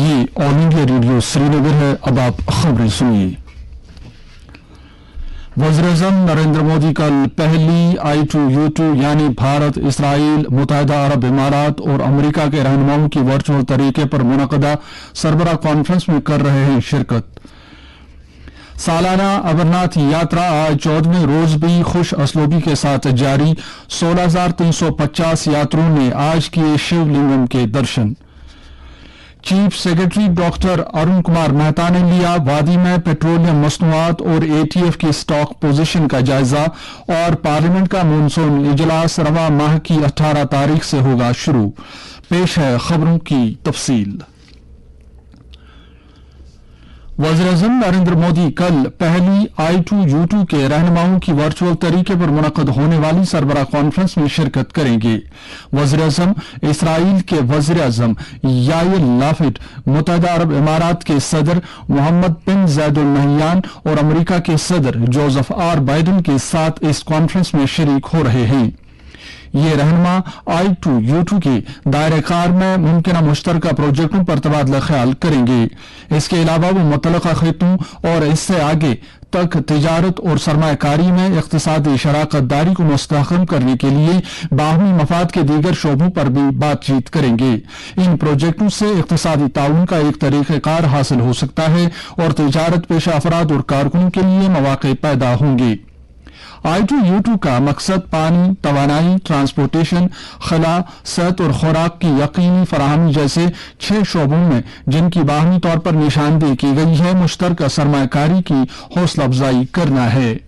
ये all India radio Srinagar है। अब आप खबरें सुनिए। वज़ीर-ए-आज़म नरेंद्र मोदी कल पहली I2U2 यानी भारत, इसराइल, मुत्तहिदा अरब इमारात और अमेरिका के रहनुमाओं की वर्चुअल तरीके पर मुनक़दा सरबराह कॉन्फ्रेंस में कर रहे हैं शिरकत। सालाना अमरनाथ यात्रा आज 14वें रोज भी खुश असलूबी के साथ जारी। 16,350 यात्रियों ने आज किए शिवलिंगम के दर्शन। Chief secretary doctor Arun Kumar Mehta ने लिया वादी में पेट्रोलियम मसनूआत और ATF की स्टॉक पोजीशन का जायजा। और पार्लियामेंट का मानसून इजलास रवा माह की 18 तारीख से होगा शुरू। पेश है खबरों की तफसील। वज़ीर-ए-आज़म नरेंद्र मोदी कल पहली I2U2 के रहनुमाओं की वर्चुअल तरीके पर मुनक़द होने वाली सरबराह कॉन्फ्रेंस में शिरकत करेंगे। वज़ीर-ए-आज़म, इसराइल के वज़ीर-ए-आज़म याइर लाफिट, मुत्तहिदा अरब इमारात के सदर मोहम्मद बिन ज़ायद अल नहयान और अमेरिका के सदर जोसेफ R. बाइडेन के साथ इस कॉन्फ्रेंस में शरीक हो रहे हैं। ये रहनुमा I2U2 के दायरे कार में मुमकिन मुश्तरका प्रोजेक्टों पर तबादला ख्याल करेंगे। इसके अलावा वो मुतल्लका खित्तों और इससे आगे तक तिजारत और सरमायाकारी में इक़्तिसादी शराकत दारी को मुस्तहकम करने के लिए बाहमी मफाद के दीगर शोबों पर भी बातचीत करेंगे। इन प्रोजेक्टों से इक़्तिसादी ताउन का एक तरीक़ेकार हासिल हो सकता है और तिजारत पेशा अफराद और कारकुनों के लिए मौक़े पैदा होंगे। I2U2 का मकसद पानी, तवानाई, ट्रांसपोर्टेशन, खला, सेहत और खुराक की यकीनी फराहमी जैसे 6 शोबों में जिनकी बाहमी तौर पर निशानदेही की गई है, मुश्तरका सरमायाकारी की हौसला अफजाई करना है।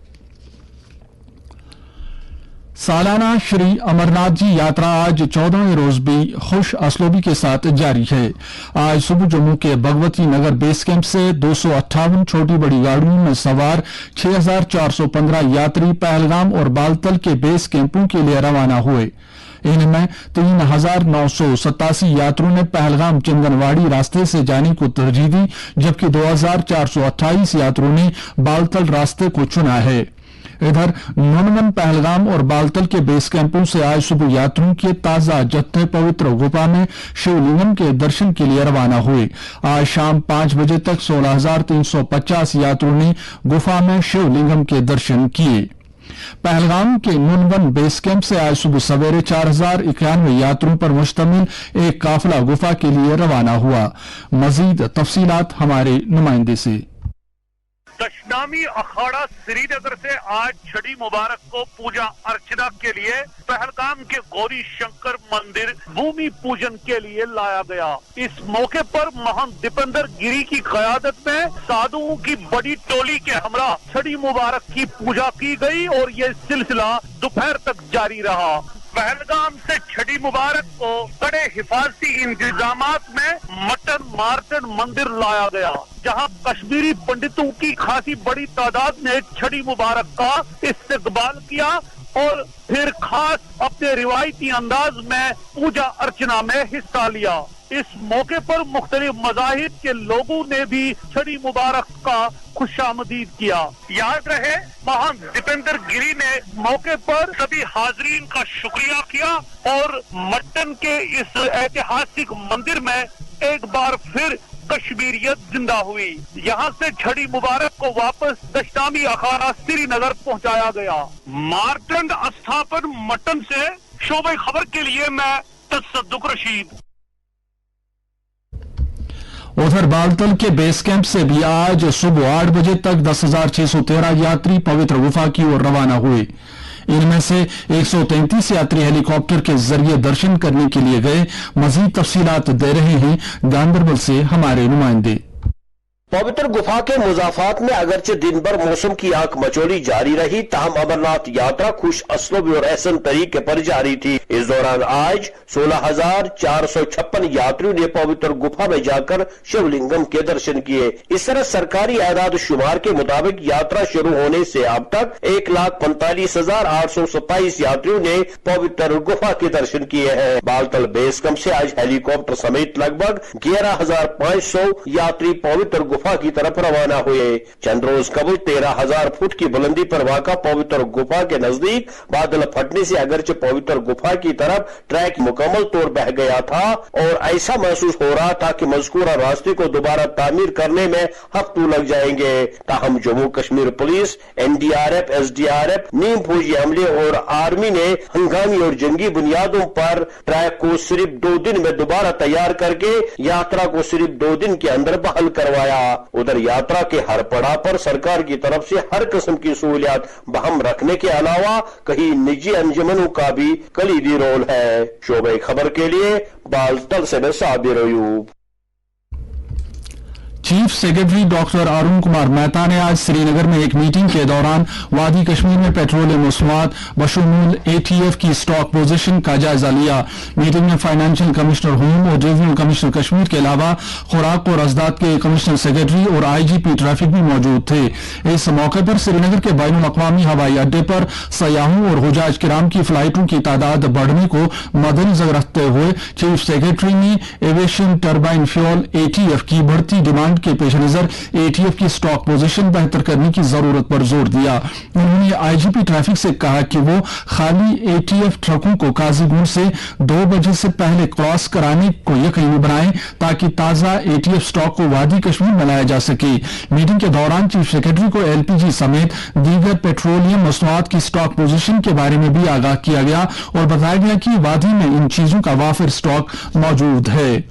सालाना श्री अमरनाथ जी यात्रा आज 14वें रोज भी खुश असलूबी के साथ जारी है। आज सुबह जम्मू के भगवती नगर बेस कैंप से 258 छोटी बड़ी गाड़ियों में सवार 6,415 यात्री पहलगाम और बालतल के बेस कैंपों के लिए रवाना हुए। इनमें 3,987 यात्रियों ने पहलगाम चंदनवाड़ी रास्ते से जाने को तरजीह दी, जबकि 2,428 यात्रियों ने बालतल रास्ते को चुना है। इधर नूनवन, पहलगाम और बालतल के बेस कैंपों से आज सुबह यात्रियों के ताजा जत्थे पवित्र गुफा में शिवलिंगम के दर्शन के लिए रवाना हुए। आज शाम 5 बजे तक 16,350 यात्रियों ने गुफा में शिवलिंगम के दर्शन किए। पहलगाम के नूनवन बेस कैंप से आज सुबह सवेरे 4,091 यात्रियों पर मुश्तमिल एक काफिला गुफा के लिए रवाना हुआ। मजीद तफसीलात हमारे नुमाइंदे से। दशनामी अखाड़ा श्रीनगर से आज छठी मुबारक को पूजा अर्चना के लिए पहलगाम के गौरी शंकर मंदिर भूमि पूजन के लिए लाया गया। इस मौके पर महंत दीपेंद्र गिरी की क़यादत में साधुओं की बड़ी टोली के हमरा छठी मुबारक की पूजा की गई और ये सिलसिला दोपहर तक जारी रहा। पहलगाम से छठी मुबारक को कड़े हिफाजती इंतजामात में मटन मार्टन मंदिर लाया गया, जहां कश्मीरी पंडितों की खासी बड़ी तादाद ने छठी मुबारक का इस्तकबाल किया और फिर खास अपने रिवायती अंदाज में पूजा अर्चना में हिस्सा लिया। इस मौके पर मुख्तलिफ मज़ाहिब के लोगों ने भी छठी मुबारक का खुशामदीद किया। याद रहे, महंत दीपेंद्र गिरी ने मौके पर सभी हाजरीन का शुक्रिया किया और मटन के इस ऐतिहासिक मंदिर में एक बार फिर कश्मीरियत जिंदा हुई। यहाँ से छठी मुबारक को वापस दशनामी अखाड़ा श्रीनगर पहुँचाया गया। मार्टन स्थापन मटन से शोबे खबर के लिए मैं तसद्दुक रशीद। उधर बालतल के बेस कैंप से भी आज सुबह 8 बजे तक 10,613 यात्री पवित्र गुफा की ओर रवाना हुए। इनमें से 133 यात्री हेलीकॉप्टर के जरिए दर्शन करने के लिए गए। मजीद तफसीलात दे रहे हैं गांधरबल से हमारे नुमाइंदे। पवित्र गुफा के मुजाफात में अगरचे दिन भर मौसम की आंख मचोली जारी रही, ताहम अमरनाथ यात्रा खुश असलूबी और एहसन तरीके पर जारी थी। इस दौरान आज 16,456 यात्रियों ने पवित्र गुफा में जाकर शिवलिंगम के दर्शन किए। इस तरह सरकारी आदाद शुमार के मुताबिक यात्रा शुरू होने से अब तक 1,45,827 यात्रियों ने पवित्र गुफा के दर्शन किए हैं। बालतल बेस कैंप से आज हेलीकॉप्टर समेत लगभग 11,500 यात्री पवित्र गुफा की तरफ रवाना हुए। चंद रोज कबल 13,000 फुट की बुलंदी पर वाक़ा पवित्र गुफा के नजदीक बादल फटने से अगरचे पवित्र गुफा की तरफ ट्रैक मुकम्मल तौर बह गया था और ऐसा महसूस हो रहा था कि मज़कूरा रास्ते को दोबारा तामीर करने में हफ्तों लग जाएंगे। ताहम Jammu Kashmir police, NDRF, SDRF, नीम फौजी अमले और आर्मी ने हंगामी और जंगी बुनियादों पर ट्रैक को सिर्फ 2 दिन में दोबारा तैयार करके यात्रा को सिर्फ 2 दिन के अंदर बहाल करवाया। उधर यात्रा के हर पड़ाव पर सरकार की तरफ से हर किस्म की सहूलियात बहम रखने के अलावा कई निजी अंजुमनों का भी कलीदी रोल है। शोबे खबर के लिए बालतल से मैं Sabir Ayub. Chief secretary doctor Arun Kumar Mehta ने आज श्रीनगर में एक मीटिंग के दौरान वादी कश्मीर में पेट्रोलियम मसनूआत बशमूल ATF की स्टॉक पोजीशन का जायजा लिया। मीटिंग में फाइनेंशियल कमिश्नर होम और डिवीजनल कमिश्नर कश्मीर के अलावा खुराक और अजदाद के कमिश्नर सेक्रेटरी और IGP ट्रैफिक भी मौजूद थे। इस मौके पर श्रीनगर के बैनुल अक़वामी हवाई अड्डे पर सयाहों और हुजाज किराम की फ्लाइटों की तादाद बढ़ने को मद्देनजर रखते हुए चीफ सेक्रेटरी ने एविएशन टर्बाइन फ्यूल ATF की बढ़ती डिमांड के पेश नजर ATF की स्टॉक पोजीशन बेहतर करने की जरूरत पर जोर दिया। उन्होंने IGP ट्रैफिक से कहा कि वो खाली ATF ट्रकों को काजीगुंड से 2 बजे से पहले क्रॉस कराने को यकीनी बनाएं ताकि ताजा ATF स्टॉक को वादी कश्मीर में लाया जा सके। मीटिंग के दौरान चीफ सेक्रेटरी को LPG समेत दीगर पेट्रोलियम मसनूआत की स्टॉक पोजीशन के बारे में भी आगाह किया गया और बताया गया कि वादी में इन चीजों का वाफिर स्टॉक मौजूद है।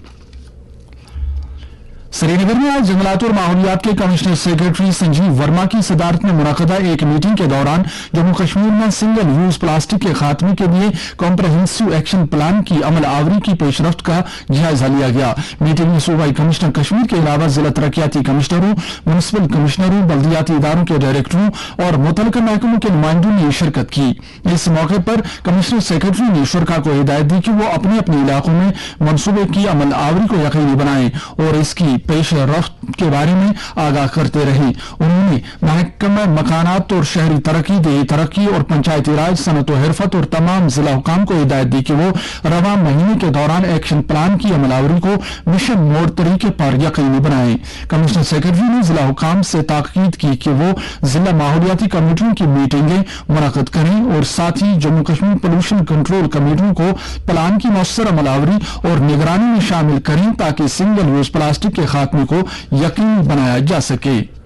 श्रीनगर में आज जंगलात और माहौलियात के कमिश्नर सेक्रेटरी संजीव वर्मा की सदारत में मुनक़दा एक मीटिंग के दौरान जम्मू कश्मीर में सिंगल यूज प्लास्टिक के खात्मे के लिए कॉम्प्रहेंसिव एक्शन प्लान की अमल आवरी की पेशरफ्त का जायजा लिया गया। मीटिंग में सूबाई कमिश्नर कश्मीर के अलावा जिला तरक्याती कमिश्नरों, म्युनिसिपल कमिश्नरों, बल्दियाती इदारों के डायरेक्टरों और मुतल्लिका महकमों के नुमाइंदों ने शिरकत की। इस मौके पर कमिश्नर सेक्रेटरी ने शुरका को हिदायत दी कि वो अपने अपने इलाकों में मनसूबे की अमल आवरी को यकीनी बनाएं और इसकी पेश रफ्त के बारे में आगाह करते रहे। उन्होंने महकमा मकानात और शहरी तरक्की, देही तरक्की और पंचायती राज, सनत और हिरफत और तमाम जिला हुकाम को हिदायत दी कि वो रवा महीने के दौरान एक्शन प्लान की अमलावरी को मिशन मोड तरीके पर यकीनी बनाएं। कमिश्नर सेक्रेटरी ने जिला हुकाम से ताकीद की कि वो जिला माहौलियाती कमेटियों की मीटिंगें मुनक़द करें और साथ ही जम्मू कश्मीर पोल्यूशन कंट्रोल कमेटियों को प्लान की मौसर अमलावरी और निगरानी में शामिल करें ताकि सिंगल यूज प्लास्टिक के खात्मे को यकीनी बनाया जा सके।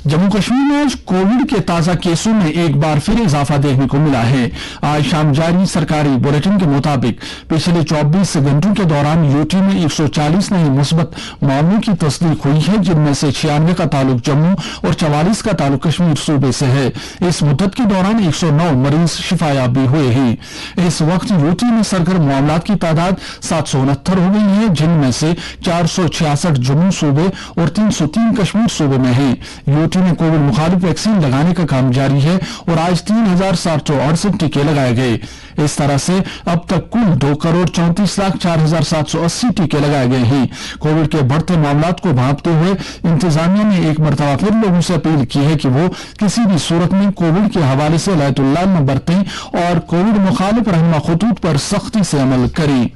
जम्मू कश्मीर में आज कोविड के ताजा केसों में एक बार फिर इजाफा देखने को मिला है। आज शाम जारी सरकारी बुलेटिन के मुताबिक पिछले 24 घंटों के दौरान यूटी में 140 नए मुस्बत मामलों की तस्दीक हुई है, जिनमें से 96 का ताल्लुक जम्मू और 44 का ताल्लुक कश्मीर सूबे से है। इस मुद्दत के दौरान 109 मरीज शिफायाब भी हुए हैं। इस वक्त यूटी में सरगर्म मामलात की तादाद 769 हो गई है, जिनमें से 466 जम्मू सूबे और 303 कश्मीर सूबे में है। यूटी में कोविड मुखालिफ वैक्सीन लगाने का काम जारी है और आज 3,768 टीके लगाए गए। इस तरह से अब तक कुल 2,34,04,780 टीके लगाए गए हैं। कोविड के बढ़ते मामलात को भांपते हुए इंतजामिया ने एक मरतबा फिर लोगों से अपील की है कि वो किसी भी सूरत में कोविड के हवाले से लायतुल्लाह न बरतें और कोविड मुखालिफ रहनुमा खतूत पर सख्ती से अमल करें।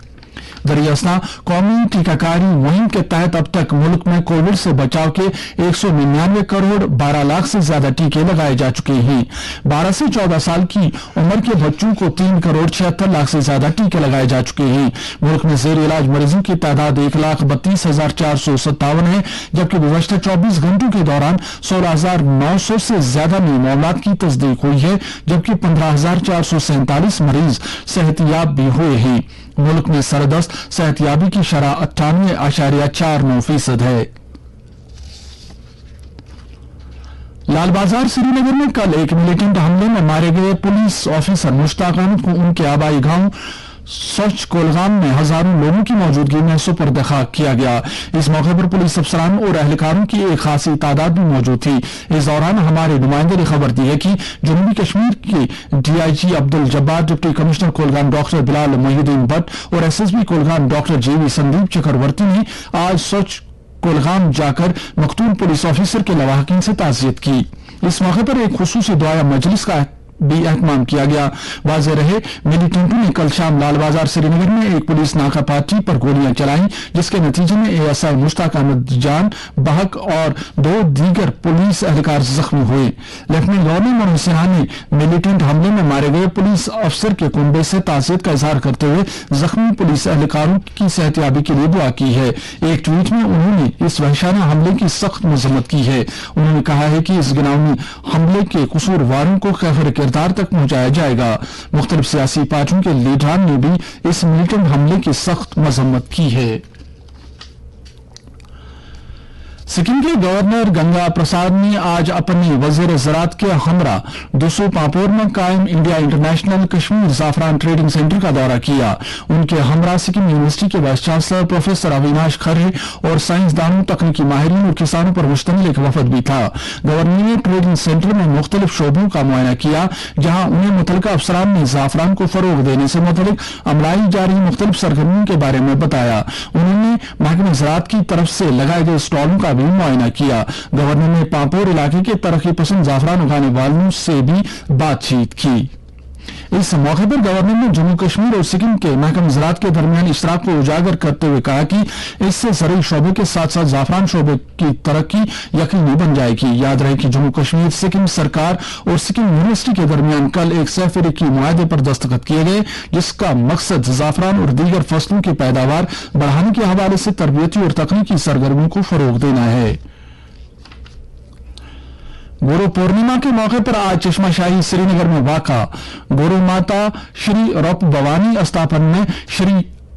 दरियास्ता कौमी टीकाकारी मुहिम के तहत अब तक मुल्क में कोविड से बचाव के 199 करोड़ 12 लाख से ज्यादा टीके लगाए जा चुके हैं। 12 से 14 साल की उम्र के बच्चों को 3 करोड़ 76 लाख से ज्यादा टीके लगाए जा चुके हैं। मुल्क में जेर इलाज मरीजों की तादाद 1,32,457 है, जबकि गुज़श्ता 24 घंटों के दौरान 16,900 से ज्यादा नए मामलात की तस्दीक हुई है, जबकि 15,447 मरीज सेहतियाब भी हुए हैं। मुल्क में सरदस्त सेहतियाबी की शरह 98.49% है। लाल बाजार श्रीनगर में कल एक मिलिटेंट हमले में मारे गए पुलिस ऑफिसर मुश्ताक अहमद को उनके आबाई गांव सच कोलगाम में हजारों लोगों की मौजूदगी में सुपर्द खाक किया गया। इस मौके पर पुलिस अफसरान और एहलकारों की एक खासी तादाद भी मौजूद थी। इस दौरान हमारे नुमाइंदे ने खबर दी है कि जनूबी कश्मीर के DIG Abdul Jabbar, deputy commissioner Kulgam doctor Bilal Mohiuddin Bhat और SSB Kulgam doctor JV Sandeep Chakravarti ने आज सच कोलगाम जाकर मकतूल पुलिस ऑफिसर के लवाहकीन से ताज़ियत की। इस मौके पर एक खुसूसी दुआया मजलिस का भी एहतमाम किया गया। वाज़ेह रहे, मिलिटेंटों ने कल शाम लाल बाजार श्रीनगर में एक पुलिस नाका पार्टी पर गोलियां चलाई, जिसके नतीजे में एएसआई मुश्ताक अहमद जान बहक और 2 दीगर पुलिस एहलकार जख्मी हुए। लेफ्टिनेंट गवर्नर मनोज सिन्हा ने मिलिटेंट हमले में मारे गए पुलिस अफसर के कुंबे से ताज़ियत का इजहार करते हुए जख्मी पुलिस एहलकारों की सेहतयाबी के लिए दुआ की है। एक ट्वीट में उन्होंने इस वहशाना हमले की सख्त मजम्मत की है। उन्होंने कहा है कि इस घिनौनी हमले के कसूरवारों को खैफर किरदार तक पहुंचाया जाएगा। मुख्तलिफ सियासी पार्टियों के लीडरान ने भी इस मिलिटेंट हमले की सख्त मजम्मत की है। सिक्किम के गवर्नर गंगा प्रसाद ने आज अपने वजीर ज़राअत के हमरा दुसू पापोर में कायम इंडिया इंटरनेशनल कश्मीर ज़ाफ़रान ट्रेडिंग सेंटर का दौरा किया। उनके हमरा सिक्किम यूनिवर्सिटी के vice chancellor professor Avinash Khare और साइंसदानों, तकनीकी माहिरीन और किसानों पर मुश्तमिल एक वफद भी था। गवर्नर ने ट्रेडिंग सेंटर में मुख्तलिफ शोबों का मुआयना किया, जहां उन्हें मुतलका अफसरान ने ज़ाफ़रान को फरोग देने से मुतल्लिक अमलाई जा रही मुख्तलिफ सरगर्मियों के बारे में बताया। उन्होंने महकमा ज़राअत की तरफ से लगाए गए स्टॉलों का भी मुआयना किया। गवर्नर ने पापोर इलाके के तरक्की पसंद ज़ाफ़रान उगाने वालों से भी बातचीत की। इस मौके पर गवर्नर ने जम्मू कश्मीर और सिक्किम के महकमा ज़राअत के दरमियान इश्तराक को उजागर करते हुए कहा कि इससे ज़रूरी शोबे के साथ साथ ज़ाफ़रान शोबे की तरक्की यकीनी बन जाएगी। याद रहे कि जम्मू कश्मीर सिक्किम सरकार और सिक्किम यूनिवर्सिटी के दरमियान कल एक सैफिरकी मुआहदे पर दस्तखत किए गए, जिसका मकसद ज़ाफ़रान और दीगर फसलों की पैदावार बढ़ाने के हवाले से तरबियती और तकनीकी सरगर्मियों को फरोग देना है। गुरु पूर्णिमा के मौके पर आज चश्माशाही श्रीनगर में वाक़ा गुरु माता श्री रूप भवानी अस्थापन में श्री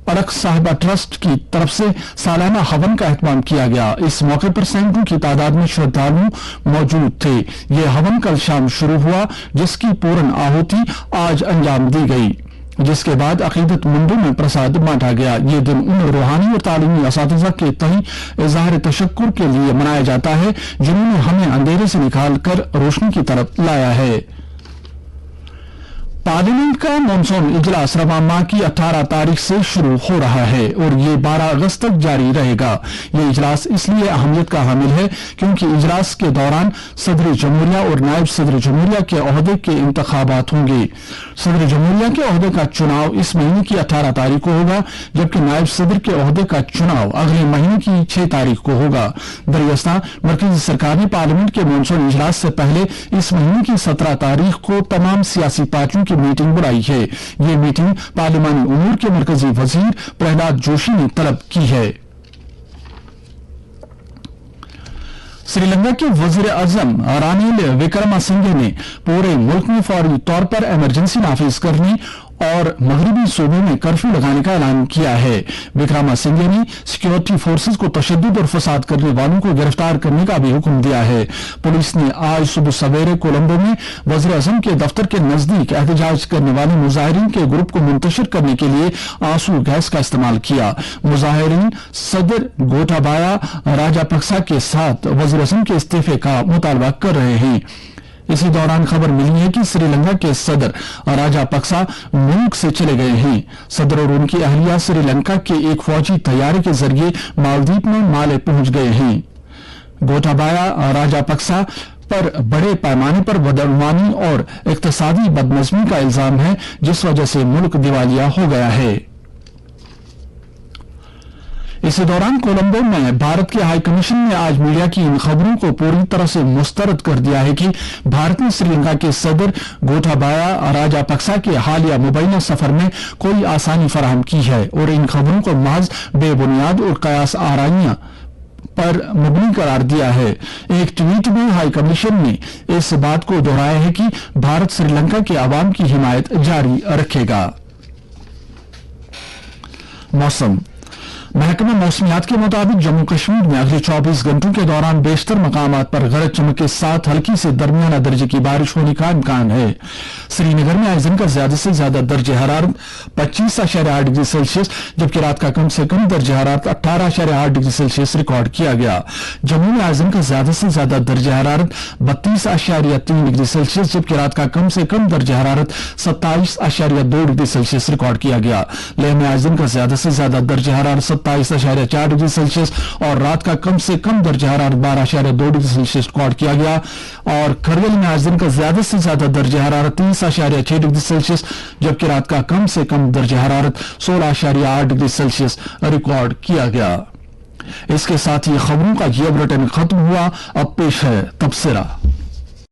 अड़क साहिबा ट्रस्ट की तरफ से सालाना हवन का एहतमाम किया गया। इस मौके पर सैकड़ों की तादाद में श्रद्धालु मौजूद थे। यह हवन कल शाम शुरू हुआ, जिसकी पूर्ण आहुति आज अंजाम दी गई, जिसके बाद अकीदत मंडों में प्रसाद बांटा गया। ये दिन उन रूहानी और तालीमी असातिज़ा के तई इज़हार तशक्कुर के लिए मनाया जाता है, जिन्होंने हमें अंधेरे से निकालकर रोशनी की तरफ लाया है। पार्लियामेंट का मॉनसून इजलास रवा माह की 18 तारीख से शुरू हो रहा है और ये 12 अगस्त तक जारी रहेगा। ये इजलास इसलिए अहमियत का हामिल है क्योंकि इजलास के दौरान सदर जमहूरिया और नायब सदर जमहूरिया के ओहदे के इंतखाबात होंगे। सदर जमहूरिया के ओहदे का चुनाव इस महीने की 18 तारीख को होगा, जबकि नायब सदर के ओहदे का चुनाव अगले महीने की 6 तारीख को होगा। दरियास्ता मरकजी सरकार ने पार्लियामेंट के मॉनसून इजलास से पहले इस महीने की 17 तारीख को तमाम सियासी पार्टियों की मीटिंग बुलाई है। ये मीटिंग पार्लिमानी उमूर के मरकजी वजीर प्रहलाद जोशी ने तलब की है। श्रीलंका के वजीर आजम रानिल विक्रमासिंघे ने पूरे मुल्क में फौरी तौर पर इमरजेंसी नाफिज करने और मगरबी सूबों में कर्फ्यू लगाने का ऐलान किया है। विक्रमासिंघे ने सिक्योरिटी फोर्सेज को तशद्दुद और फसाद करने वालों को गिरफ्तार करने का भी हुक्म दिया है। पुलिस ने आज सुबह सवेरे कोलंबो में वज़ीर आज़म के दफ्तर के नजदीक एहतजाज करने वाले मुजाहिरीन के ग्रुप को मुंतशिर करने के लिए आंसू गैस का इस्तेमाल किया। मुजाहिरीन सदर गोटाबाया राजापक्सा के साथ वज़ीर आज़म के इस्तीफे का मुतालबा कर रहे हैं। इसी दौरान खबर मिली है कि श्रीलंका के सदर राजापक्सा मुल्क से चले गए हैं। सदर और उनकी अहलिया श्रीलंका के एक फौजी तैयारे के जरिए मालदीव में माले पहुंच गए हैं। गोटाबाया राजापक्सा पर बड़े पैमाने पर बदअमनी और इक्तिसादी बदनज़मी का इल्जाम है, जिस वजह से मुल्क दिवालिया हो गया है। इसी दौरान कोलंबो में भारत के हाई कमीशन ने आज मीडिया की इन खबरों को पूरी तरह से मुस्तरद कर दिया है कि भारत ने श्रीलंका के सदर गोटाबाया राजापक्सा के हालिया मुबैना सफर में कोई आसानी फराहम की है और इन खबरों को महज बेबुनियाद और कयास आराइयां पर मबनी करार दिया है। एक ट्वीट में हाई कमीशन ने इस बात को दोहराया है कि भारत श्रीलंका के अवाम की हिमायत जारी रखेगा। मौसम महकमा मौसमियात के मुताबिक जम्मू कश्मीर में अगले 24 घंटों के दौरान बेशतर मकामात पर गरज चमक के साथ हल्की से दरमियाना दर्जे की बारिश होने का इम्कान है। श्रीनगर में आज दिन का ज्यादा से ज्यादा दर्जे हरारत 25.8 डिग्री सेल्सियस, जबकि रात का कम से कम दर्जे हरारत 18.8 डिग्री सेल्सियस रिकॉर्ड किया गया। जम्मू में आज दिन का ज्यादा से ज्यादा दर्जे हरारत 32.3 डिग्री सेल्सियस, जबकि रात का कम से कम दर्जे हरारत 27.2 डिग्री सेल्सियस रिकॉर्ड किया गया। लेह में आज दिन का ज्यादा से ज्यादा दर्जे हरारत 27.4 डिग्री सेल्सियस और रात का कम से कम दर्जा हरारत 12.2 डिग्री सेल्सियस रिकॉर्ड किया गया। और खरगोन में आज दिन का ज्यादा से ज्यादा दर्जा हरारत 30.6 डिग्री सेल्सियस जबकि रात का कम से कम दर्जा हरारत 16.8 डिग्री सेल्सियस रिकॉर्ड किया गया। इसके साथ ही खबरों का यह बुलेटिन खत्म हुआ। अब पेश है तबसरा।